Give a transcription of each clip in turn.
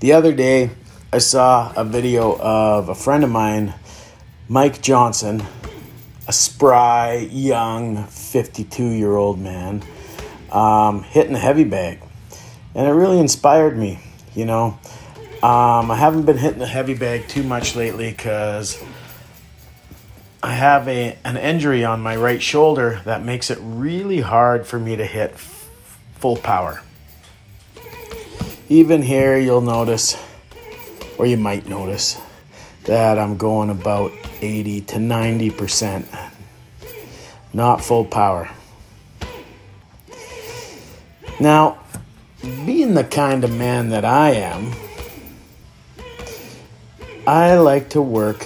The other day, I saw a video of a friend of mine, Mike Johnson, a spry, young, 52-year-old man, hitting a heavy bag. And it really inspired me, you know. I haven't been hitting the heavy bag too much lately because I have an injury on my right shoulder that makes it really hard for me to hit full power. Even here, you'll notice, or you might notice, that I'm going about 80 to 90%. Not full power. Now, being the kind of man that I am, I like to work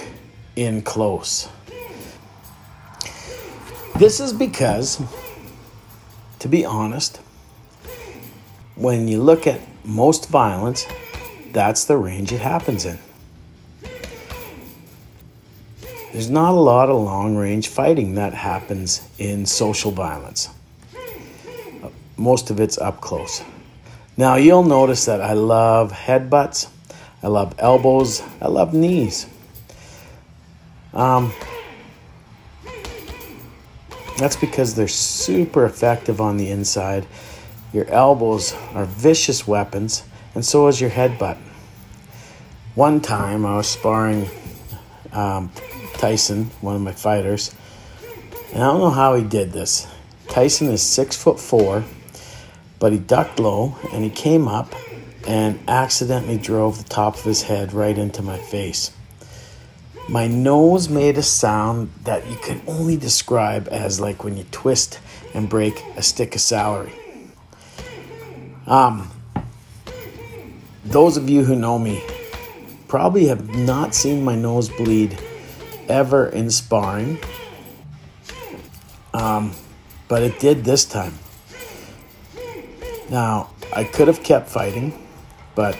in close. This is because, to be honest, when you look at most violence, that's the range it happens in. There's not a lot of long-range fighting that happens in social violence. Most of it's up close. Now, you'll notice that I love headbutts, I love elbows, I love knees. That's because they're super effective on the inside. Your elbows are vicious weapons, and so is your headbutt. One time I was sparring Tyson, one of my fighters, and I don't know how he did this. Tyson is 6'4", but he ducked low and he came up and accidentally drove the top of his head right into my face. My nose made a sound that you can only describe as like when you twist and break a stick of celery. Those of you who know me probably have not seen my nose bleed ever in sparring, but it did this time. Now, I could have kept fighting, but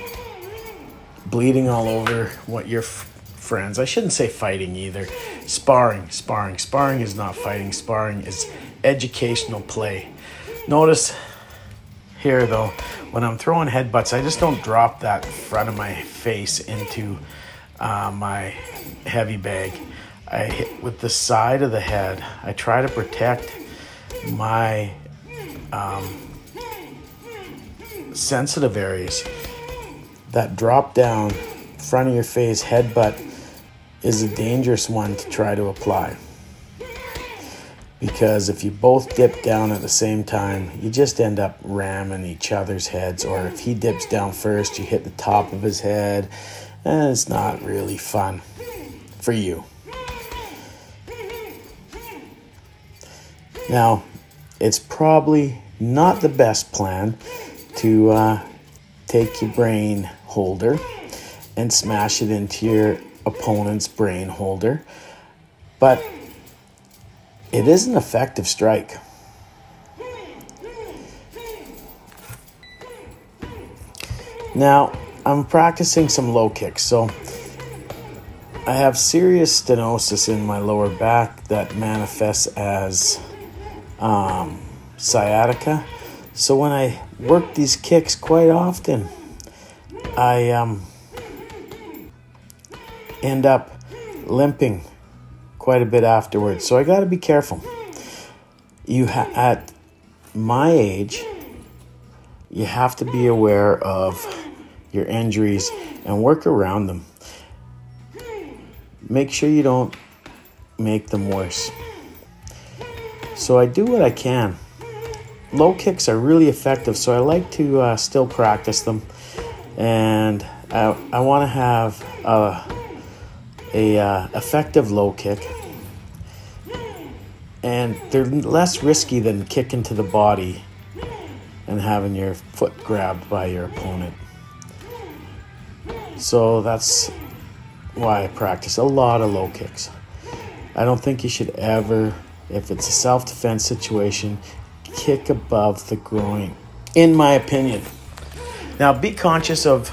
bleeding all over what your friends, I shouldn't say fighting either, sparring is not fighting. Sparring is educational play. Notice here though, when I'm throwing headbutts, I just don't drop that front of my face into my heavy bag. I hit with the side of the head. I try to protect my sensitive areas. That drop down front of your face headbutt is a dangerous one to try to apply, because if you both dip down at the same time, you just end up ramming each other's heads, or if he dips down first, you hit the top of his head, and it's not really fun for you. Now, it's probably not the best plan to take your brain holder and smash it into your opponent's brain holder, but it is an effective strike. Now, I'm practicing some low kicks, so I have serious stenosis in my lower back that manifests as sciatica. So when I work these kicks, quite often I end up limping quite a bit afterwards. So I got to be careful. At my age, you have to be aware of your injuries and work around them. Make sure you don't make them worse. So I do what I can. Low kicks are really effective, so I like to still practice them. And I want to have a effective low kick. And they're less risky than kicking to the body and having your foot grabbed by your opponent. So that's why I practice a lot of low kicks. I don't think you should ever, if it's a self-defense situation, kick above the groin, in my opinion. Now, be conscious of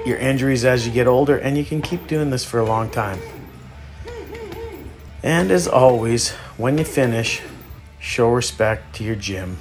your injuries as you get older, and you can keep doing this for a long time. And as always, when you finish, show respect to your gym.